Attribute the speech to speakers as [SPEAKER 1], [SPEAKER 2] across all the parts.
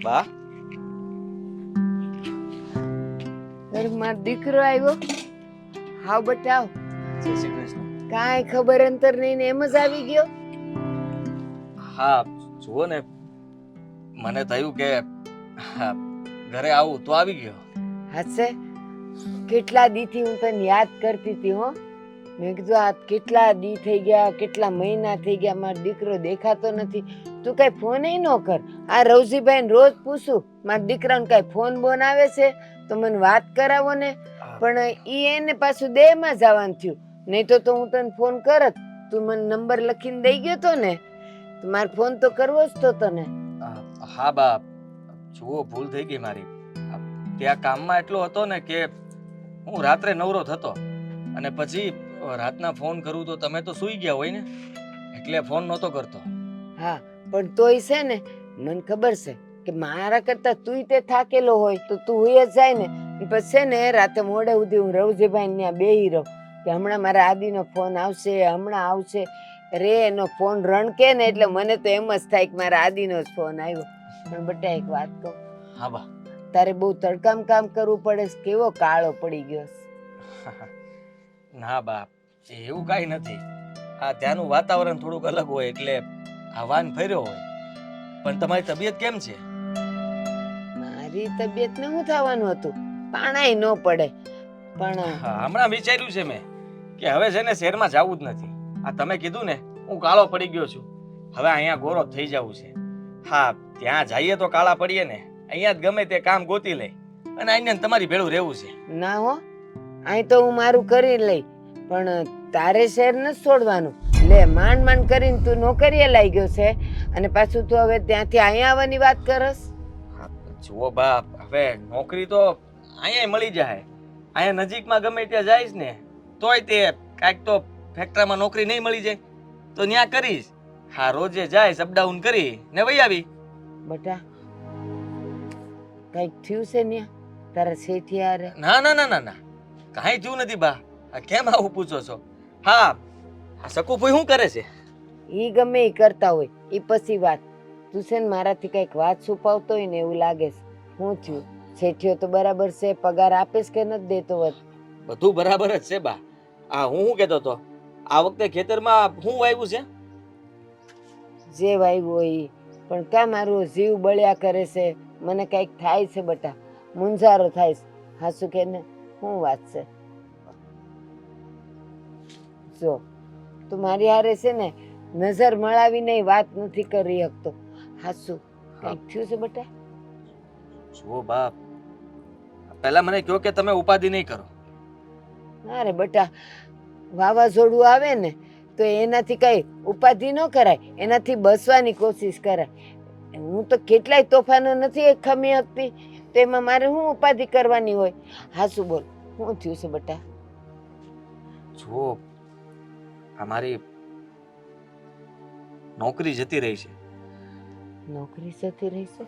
[SPEAKER 1] બા
[SPEAKER 2] ઘરમાં દીકરો આવ્યો. હાવ બટાવ,
[SPEAKER 1] જય શ્રી કૃષ્ણ.
[SPEAKER 2] કાંઈ ખબર અંતર નહીં ને એમ જ આવી ગયો.
[SPEAKER 1] હા જુઓ ને, મને થયું કે હા, ઘરે આવું તો આવી ગયો.
[SPEAKER 2] હશે, કેટલા દીથી હું તને યાદ કરતી હતી હો. મેં કીધું આ કેટલા દી થઈ ગયા, કેટલા મહિના થઈ ગયા, મારો દીકરો દેખાતો નથી. તું કઈ ફોન ન કર. આ રવજીભાઈ ને રોજ પૂછું મારા દીકરાને કઈ ફોન બોન આવે છે તો મને વાત કરાવો ને. પણ ઈ એને પાછું દેહમાં જવાનું થયું. નહીં તો હું તને ફોન કરત. તું મને નંબર લખીને દઈ ગયો તો ને, તો મારે ફોન તો કરવો જ તો તને.
[SPEAKER 1] હા બા, જુઓ ભૂલ થઈ ગઈ મારી. ત્યાં કામમાં એટલો હતો ને કે હું રાત્રે નવરો થતો અને પછી રાતના ફોન કરું તો તમે તો સૂઈ ગયા હોય ને, એટલે ફોન નહોતો કરતો.
[SPEAKER 2] હા, પણ તોય છે ને, મને ખબર છે કે મારા કરતા તું તે થાકેલો હોય તો તું હુઈ જ જાય ને. પછી છે ને રાતે મોડે સુધી હું રવજીભાઈ ત્યાં બેહી રહું કે હમણાં મારા આદિનો ફોન આવશે, હમણાં આવશે. રે એનો ફોન રણકે ને એટલે મને તો એમ જ થાય કે મારા આદિનો જ ફોન આવ્યો. પણ બટા એક વાત કહું.
[SPEAKER 1] હા બા.
[SPEAKER 2] તારે બહુ તડકામ કામ કરવું પડે છે, કેવો કાળો પડી ગયો છે.
[SPEAKER 1] ના બા, એવું કાંઈ નથી. આ ત્યાંનું વાતાવરણ થોડુંક અલગ હોય એટલે હવાન ફર્યો હોય. પણ તમારી તબિયત કેમ છે?
[SPEAKER 2] મારી તબિયત ને શું થવાનું હતું, પાણાય ન પડે. પણ
[SPEAKER 1] હમણાં વિચાર્યું છે મેં કે હવે છે ને શહેરમાં જવું જ નથી. આ તમે કીધું ને, હું કાળો પડી ગયો છું. હવે અહીંયા ગોરો થઈ જવું છે. હા, ત્યાં જઈએ તો કાળા પડીએ ને, અહીંયા જ ગમે તે કામ ગોતી લે અને અહીંયા તમારી ભેળું રહેવું છે.
[SPEAKER 2] ના હો, અહીં તો હું મારું કરી લઈ, પણ તારે શહેર નથી છોડવાનું. લે માંડ માંડ કરીને તું નોકરીએ લાગી ગયો છે અને પાછું તું હવે ત્યાંથી અહીંયા આવવાની વાત કરસ.
[SPEAKER 1] જુઓ બાપ, હવે નોકરી તો અહીંયા મળી જાય. અહીંયા નજીકમાં ગમે ત્યાં જઈશ ને તોય તે કાંઈક તો ફેક્ટરીમાં નોકરી નહીં મળી જાય તો ત્યાં કરીશ. હા, રોજે જઈશ, અપડાઉન કરી ને વહી આવી.
[SPEAKER 2] બટા કઈક થયું છે ને તારા શેઠિયારે?
[SPEAKER 1] ના ના ના ના ના, કાંઈ થયું નથી બા. આ કેમ આવું પૂછો છો? હા, આ શકુભાઈ શું કરે છે?
[SPEAKER 2] ઈ ગમે ઈ કરતા હોય, ઈ પછી વાત. તું છે ને મારાથી કઈક વાત છુપાવતો હોય ને એવું લાગે છે. શું થયું? શેઠિયો તો બરાબર છે, પગાર આપીશ કે નથી દેતો?
[SPEAKER 1] બધું બરાબર જ છે બા. આ હું શું કહેતો હતો, આ વખતે ખેતરમાં શું વાવ્યું છે?
[SPEAKER 2] જે વાવ્યું હોય ઈ. પણ કા મારો જીવ બળ્યા કરે છે, મને કઈક થાય છે બટા, મુંજારો થાય છે. હાસુ કે ને શું વાત છે? જો તું મારી હારે છે ને નજર મળાવીને વાત નથી કરી શકતો. હાસુ કઈક થયું છે બટા?
[SPEAKER 1] જુઓ બાપ, પહેલા મને કહો કે તમે ઉપાધિ નહીં કરો.
[SPEAKER 2] અરે બટા, વાવાઝોડું આવે ને તો એનાથી કઈ ઉપાધિ ન કરાય, એનાથી બસવાની કોશિશ કરાય. હું તો કેટલાય તોફાનો નથી ખમી શકતી, તો એમાં મારે શું ઉપાધિ કરવાની હોય? હાસુ બોલ, શું થયું છે બટા?
[SPEAKER 1] જુઓ, અમારી નોકરી જતી રહી છે.
[SPEAKER 2] નોકરી જતી રહી છે?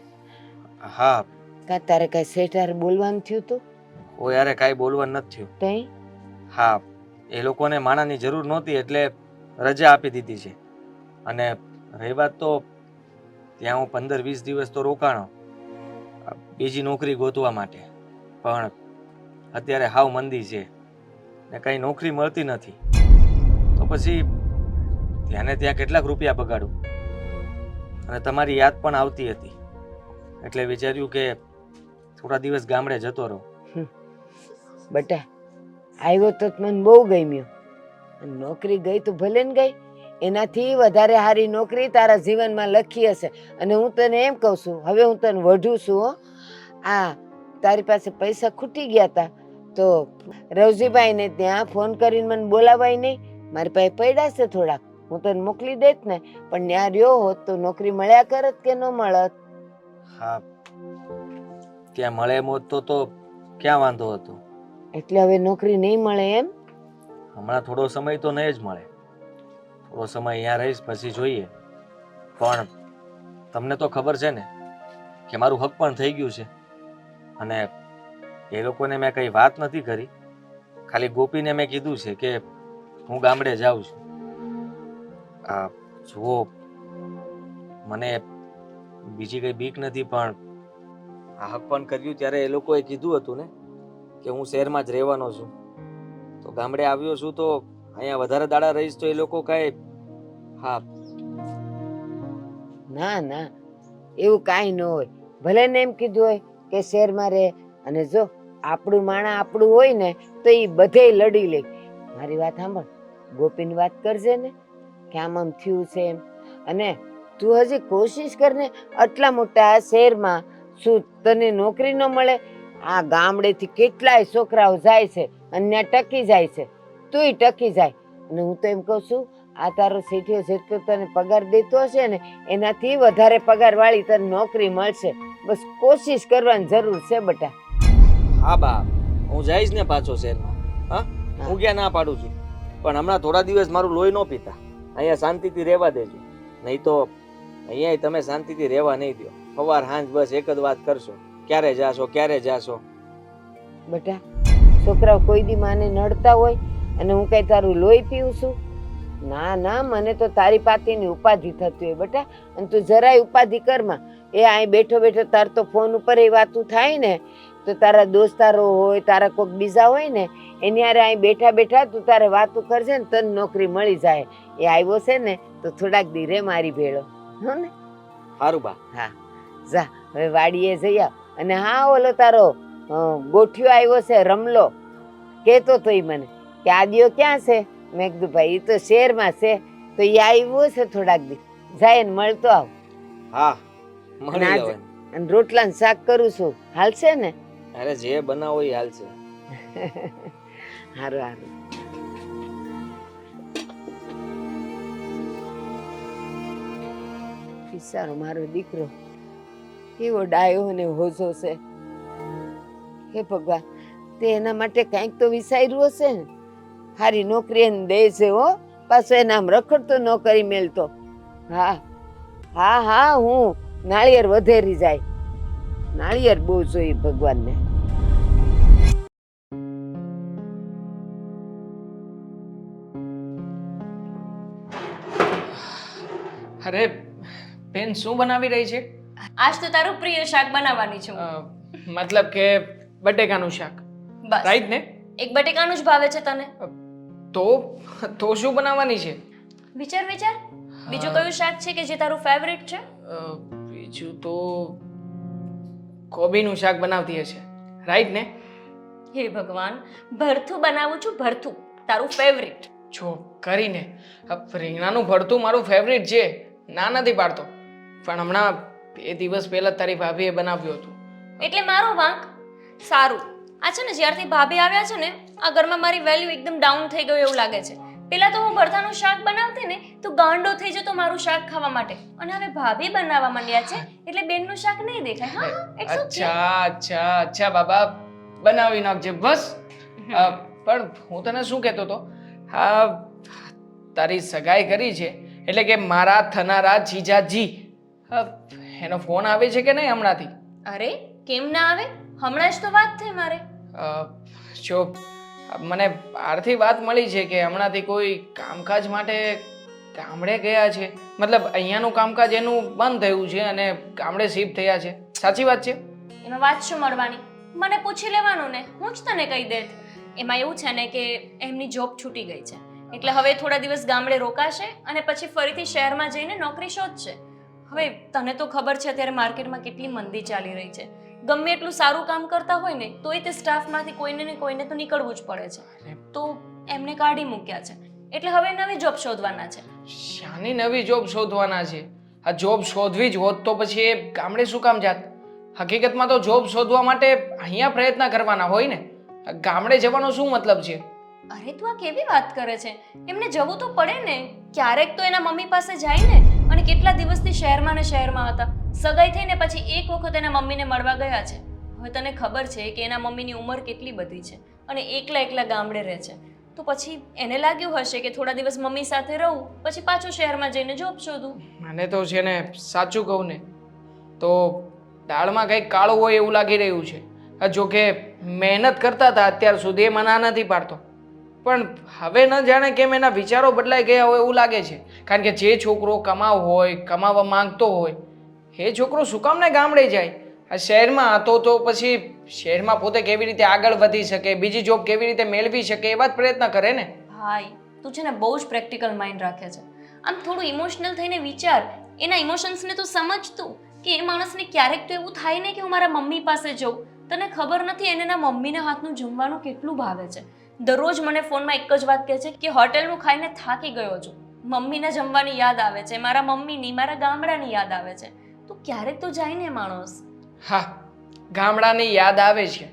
[SPEAKER 1] હા.
[SPEAKER 2] કા તારે કઈ શેઠાર બોલવાનું થયું તું?
[SPEAKER 1] ઓ યારે કાંઈ બોલવાનું નથી થયું.
[SPEAKER 2] તઈ?
[SPEAKER 1] હા, એ લોકોને માણાની જરૂર નહોતી એટલે રજા આપી દીધી છે. અને રહી વાત તો ત્યાં હું 15-20 દિવસ તો રોકાણો બીજી નોકરી ગોતવા માટે. પણ અત્યારે હાવ મંદી છે ને કંઈ નોકરી મળતી નથી. તો પછી ત્યાંને ત્યાં કેટલાક રૂપિયા બગાડું. અને તમારી યાદ પણ આવતી હતી એટલે વિચાર્યું કે થોડા દિવસ ગામડે જતો રહું.
[SPEAKER 2] બટા આવ્યો તો મને બહુ ગમ્યો. નોકરી ગઈ તો ભલે ને ગઈ, એનાથી વધારે સારી નોકરી તારા જીવનમાં લખી હશે. અને હું તને એમ કહું છું, હવે હું તને વઢું છું હો. આ તારી પાસે પૈસા ખૂટી ગયા તા તો રવજીભાઈ ને ત્યાં ફોન કરીને મને બોલાવાય નહીં? મારી પાસે પડ્યા છે થોડાક, હું તને મોકલી દેત ને. પણ ત્યાં રહ્યો હોત તો નોકરી મળ્યા કરત કે ન મળત?
[SPEAKER 1] હા, ત્યાં મળે એમ હોત તો ક્યાં વાંધો હતો.
[SPEAKER 2] એટલે હવે નોકરી નહીં મળે એમ?
[SPEAKER 1] હમણાં થોડો સમય તો નહીં જ મળે. થોડો સમય અહીંયા રહીશ પછી જોઈએ. પણ તમને તો ખબર છે ને કે મારું હક પણ થઈ ગયું છે. અને એ લોકોને મેં કંઈ વાત નથી કરી, ખાલી ગોપીને મેં કીધું છે કે હું ગામડે જાઉં છું. જુઓ, મને બીજી કંઈ બીક નથી, પણ આ હક પણ કર્યું ત્યારે એ લોકોએ કીધું હતું ને કે હું શહેરમાં જ રહેવાનો છું. તો ગામડે આવ્યો છું તો અહીંયા વધારે દાડા રહીશ તો એ લોકો કાંઈ હા
[SPEAKER 2] ના ના, એવું કાંઈ ન હોય. ભલે ને એમ કીધું હોય કે શહેરમાં રહે, અને જો આપણું માણા આપણું હોય ને તો એ બધે લડી લે. મારી વાત સાંભળ, ગોપીની વાત કરજે ને કે આમ આમ થયું છે એમ. અને તું હજી કોશિશ કર ને, આટલા મોટા શહેરમાં શું તને નોકરી ન મળે? આ ગામડેથી કેટલાય છોકરાઓ જાય છે અને ત્યાં ટકી જાય છે, તુંય ટકી જાય. અને હું તો એમ કહું છું, આ તારો શેઠિયો જેટલો તને પગાર દેતો હશે ને એનાથી વધારે પગાર વાળી તને નોકરી મળશે. બસ કોશિશ કરવાની જરૂર છે બેટા.
[SPEAKER 1] હા બા, હું જઈશ ને પાછો શહેરમાં. હા, હું ક્યાં ના પાડું છું, પણ હમણાં થોડા દિવસ મારું લોહી ન પીતા. અહીંયા શાંતિથી રહેવા દેજો, નહીં તો અહીંયા તમે શાંતિથી રહેવા નહીં દો. સવાર સાંજ બસ એક જ વાત કરશો, ક્યારે જાશો ક્યારે જાશો.
[SPEAKER 2] બેટા, છોકરાઓ કોઈ દી માને નડતા હોય અને હું કઈ તારું લોહી પીવું છું? ના ના, મને તો તારી પાતીની ઉપાધિ થતી હોય બેટા. અને તું જરાય ઉપાધિ કરમાં. એ અહીં બેઠો બેઠો તાર તો ફોન ઉપર એ વાતું થાય ને, તો તારા દોસ્તારો હોય, તારા કોઈક બીજા હોય ને એની હારે અહીં બેઠા બેઠા તું તારે વાતું કરજે ને તને નોકરી મળી જાય. એ આવ્યો છે ને તો થોડાક દી રે મારી ભેળો, હો ને?
[SPEAKER 1] સારું બા.
[SPEAKER 2] હા, જા હવે વાડીએ જઈ આવ. અને હા, ઓલો તારો ગોઠિયો આવ્યો છે રમલો, કેતો તો ઈ મને કે આદિયો ક્યાં છે? મેં કીધું ભાઈ એ તો શહેરમાં છે, તો એ આવ્યો છે થોડાક દી, જાય ને મળતો આવ.
[SPEAKER 1] હા, મળી
[SPEAKER 2] અને
[SPEAKER 1] લેવાનું.
[SPEAKER 2] અને રોટલા ને શાક કરું છું, હાલશે ને?
[SPEAKER 1] અરે જે બનાવો એ હાલ છે.
[SPEAKER 2] હારું હારું. બિચારો મારો દીકરો કેવો ડાયો અને હોજો છે. હે ભગવાન, તે એના માટે કંઈક તો વિચાર્યું હશે ને. હારી નોકરી એને દે છે હો, પાછો એને આમ રખડતો ન કરી મેલતો. હા હા હા, હું નાળિયેર વધેરી જાય. નાળિયેર બહુ જોઈએ ભગવાનને.
[SPEAKER 3] અરે બેન, શું બનાવી રહી છે?
[SPEAKER 4] આજ તો તારું પ્રિય શાક બનાવવાની છું.
[SPEAKER 3] મતલબ કે બટેકાનું શાક,
[SPEAKER 4] બસ
[SPEAKER 3] રાઈટ ને?
[SPEAKER 4] એક બટેકાનું જ ભાવે છે તને?
[SPEAKER 3] તો તો શું બનાવવાની છે?
[SPEAKER 4] વિચાર વિચાર, બીજું કયું શાક છે કે જે તારું ફેવરિટ છે?
[SPEAKER 3] બીજું તો કોબીનું શાક બનાવતી હશે, રાઈટ ને?
[SPEAKER 4] હે ભગવાન, ભરથું બનાવું છું, ભરથું તારું ફેવરિટ.
[SPEAKER 3] જો કરીને રીંગણાનું ભરતું મારું ફેવરિટ છે, ના નથી પાડતો, પણ હમણાં 2 દિવસ પહેલા તારી ભાભીએ બનાવ્યું હતું.
[SPEAKER 4] એટલે મારો વાંક? સારું, આ છે ને જ્યારથી ભાભી આવ્યા છે ને આ ઘરમાં મારી વેલ્યુ એકદમ ડાઉન થઈ ગયું એવું લાગે છે. પેલા તો હું ભરથાનું શાક બનાવતી ને તો ગાંડો થઈ જતો મારું શાક ખાવા માટે, અને હવે ભાભી બનાવવા માંડ્યા છે એટલે બેનનું શાક નહીં દેખાય. હા, it's okay.
[SPEAKER 3] અચ્છા અચ્છા અચ્છા બાબા, બનાવી નાખજે બસ. પણ હું તને શું કહેતો હતો, હા, તારી સગાઈ કરી છે એટલે કે મારા થનારા જીજાજી, એનો ફોન આવે છે કે નહીં હમણાંથી?
[SPEAKER 4] અરે કેમ ના આવે, હમણાં જ તો વાત થઈ મારે.
[SPEAKER 3] જો મને બહારથી વાત મળી છે કે હમણાંથી કોઈ કામકાજ માટે ગામડે ગયા છે, મતલબ અહીંયાનું કામકાજ એનું બંધ થયું છે અને ગામડે શિફ્ટ થયા છે. સાચી વાત છે?
[SPEAKER 4] એમાં વાત શું મળવાની, મને પૂછી લેવાનું ને, હું જ તને કહી દેત. એમાં એવું છે ને કે એમની જોબ છૂટી ગઈ છે એટલે હવે થોડા દિવસ ગામડે રોકાશે અને પછી ફરીથી શહેરમાં જઈને નોકરી શોધશે. હવે તને તો ખબર છે અત્યારે માર્કેટમાં કેટલી મંદી ચાલી રહી છે. ગમે એટલું સારું કામ કરતા હોય ને તોય તે સ્ટાફમાંથી કોઈને ને કોઈને તો નીકળવું જ પડે છે. તો એમને કાઢી મૂક્યા છે એટલે હવે નવી જોબ શોધવાના છે.
[SPEAKER 3] શાની નવી જોબ શોધવાના છે? આ જોબ શોધવી જ હોત તો પછી એ ગામડે શું કામ જાત? હકીકતમાં તો જોબ શોધવા માટે અહીંયા પ્રયત્ન કરવાના હોય ને, ગામડે જવાનો શું મતલબ છે?
[SPEAKER 4] અરે તું આ કેવી વાત કરે છે, એમને જવું તો પડે ને. ક્યારેક તો એના મમ્મી પાસે જાય ને, અને કેટલા દિવસથી શહેરમાં ને શહેરમાં હતા. સગાઈ થઈને પછી એક વખત એના મમ્મીને મળવા ગયા છે. હવે તને ખબર છે કે એના મમ્મીની ઉંમર કેટલી બધી છે અને એકલા એકલા ગામડે રહે છે. તો પછી એને લાગ્યું હશે કે થોડા દિવસ મમ્મી સાથે રહું પછી પાછું શહેરમાં જઈને જોબ શોધું.
[SPEAKER 3] મને તો છે ને સાચું કહું ને તો દાળમાં કંઈક કાળું હોય એવું લાગી રહ્યું છે. જો કે મહેનત કરતા હતા અત્યાર સુધી, એ મને નથી પાડતો, પણ હવે ન જાણે કેમ એના વિચારો બદલાઈ ગયા હોય એવું લાગે છે. કારણ કે જે છોકરો કમાવ હોય, કમાવા માંગતો હોય, એ છોકરો શું કામ ને ગામડે જાય? આ શહેરમાં હતો તો પછી શહેરમાં પોતે કેવી રીતે આગળ વધી શકે, બીજી જોબ કેવી રીતે મેળવી શકે એવા જ પ્રયત્ન કરે ને.
[SPEAKER 4] ભાઈ તું છે ને બહુ જ પ્રેક્ટિકલ માઇન્ડ રાખે છે. આમ થોડું ઇમોશનલ થઈને વિચાર, એના ઇમોશન્સને તું સમજતું કે એ માણસને ક્યારેક તો એવું થાય ને કે હું મારા મમ્મી પાસે જઉં. તને ખબર નથી એને એના મમ્મીના હાથનું જમવાનું કેટલું ભાવે છે. દરરોજ મને ફોનમાં એક જ વાત કહે છે કે હોટેલનું ખાઈને થાકી ગયો છું, મમ્મીને જમવાની યાદ આવે છે, મારા મમ્મીની, મારા ગામડાની યાદ આવે છે. તો ક્યારેક તો જાય ને માણસ.
[SPEAKER 3] હા, ગામડાની યાદ આવે છે.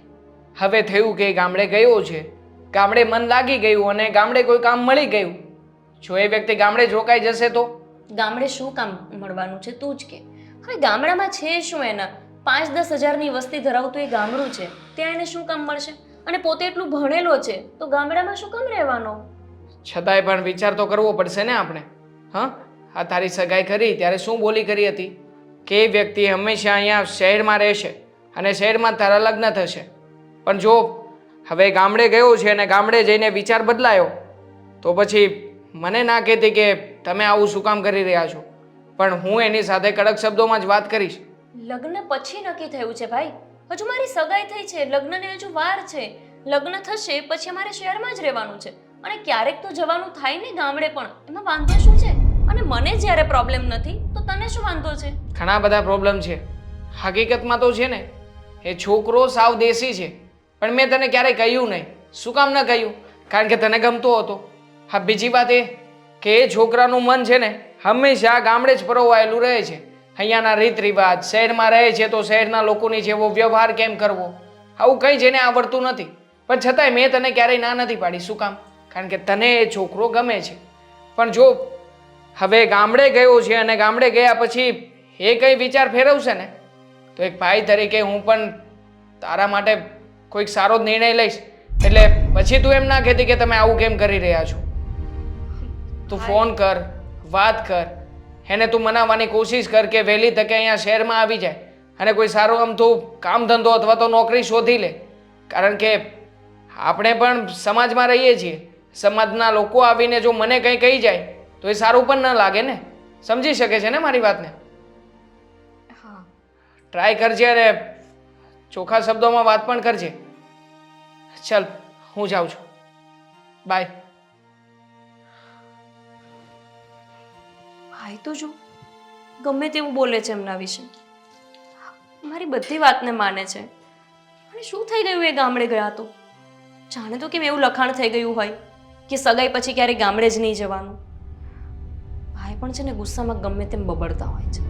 [SPEAKER 3] હવે થયું કે ગામડે ગયો છે, ગામડે મન લાગી ગયું અને ગામડે કોઈ કામ મળી ગયું. જો એ વ્યક્તિ ગામડે રોકાઈ જશે તો?
[SPEAKER 4] ગામડે શું કામ મળવાનું છે તું જ કે. હવે ગામડામાં છે શું એના? 5-10 હજારની વસ્તી ધરાવતું એ ગામડું છે, ત્યાં એને શું કામ મળશે? અને પોતે એટલું ભણેલો છે તો ગામડામાં શું કામ રહેવાનો?
[SPEAKER 3] છતાંય પણ વિચાર તો કરવો પડશે ને આપણે. હા, આ તારી સગાઈ કરી ત્યારે શું બોલી કરી હતી કે એ વ્યક્તિ હંમેશા અહીંયા શહેરમાં રહેશે અને શહેરમાં તારા લગ્ન થશે. પણ જો હવે ગામડે ગયો છે અને ગામડે જઈને વિચાર બદલાયો તો પછી મને ના કહેતી કે તમે આવું શું કામ કરી રહ્યા છો. પણ હું એની સાથે કડક શબ્દોમાં જ વાત કરીશ.
[SPEAKER 4] લગ્ન પછી નક્કી થયું છે ભાઈ, હજુ મારી સગાઈ થઈ છે, લગ્નને હજુ વાર છે. લગ્ન થશે પછી અમારે શહેરમાં જ રહેવાનું છે અને ક્યારેક તો જવાનું થાય ને ગામડે પણ. એમાં વાંધો શું છે? અને મને જ્યારે પ્રોબ્લેમ નથી તો તને શું વાંધો છે?
[SPEAKER 3] ઘણા બધા પ્રોબ્લેમ છે. હકીકતમાં તો છે ને એ છોકરો સાવ દેશી છે, પણ મેં તને ક્યારેય કહ્યું નહીં. શું કામ ન કહ્યું? કારણ કે તને ગમતો હતો. હા, બીજી વાત એ કે એ છોકરાનું મન છે ને હંમેશા ગામડે જ પરોવાયેલું રહે છે. અહીંયાના રીત રિવાજ, શહેરમાં રહે છે તો શહેરના લોકોની જેવો વ્યવહાર કેમ કરવો, આવું કંઈ જેને આવડતું નથી. પણ છતાંય મેં તને ક્યારેય ના નથી પાડી. શું કામ? કારણ કે તને એ છોકરો ગમે છે. પણ જો હવે ગામડે ગયો છે અને ગામડે ગયા પછી એ કંઈ વિચાર ફેરવશે ને તો એક ભાઈ તરીકે હું પણ તારા માટે કોઈક સારો જ નિર્ણય લઈશ. એટલે પછી તું એમ ના કહેતી કે તમે આવું કેમ કરી રહ્યા છો. તું ફોન કર, વાત કર, એને તું મનાવવાની કોશિશ કર કે વહેલી તકે અહીંયા શહેરમાં આવી જાય અને કોઈ સારું અમથું કામ ધંધો અથવા તો નોકરી શોધી લે. કારણ કે આપણે પણ સમાજમાં રહીએ છીએ. સમાજના લોકો આવીને જો મને કંઈ કહી જાય તો એ સારું પણ ન લાગે ને. સમજી શકે છે ને મારી વાતને?
[SPEAKER 4] હા,
[SPEAKER 3] ટ્રાય કરજે અને ચોખ્ખા શબ્દોમાં વાત પણ કરજે. ચાલ, હું જાઉં છું. બાય.
[SPEAKER 4] ભાઈ તો જો ગમે તેવું બોલે છે એમના વિશે, મારી બધી વાતને માને છે. અને શું થઈ ગયું એ ગામડે ગયા તો? જાણે તો કેમ એવું લખાણ થઈ ગયું હોય કે સગાઈ પછી ક્યારેય ગામડે જ નહીં જવાનું. ભાઈ પણ છે ને ગુસ્સામાં ગમે તેમ બબડતા હોય છે.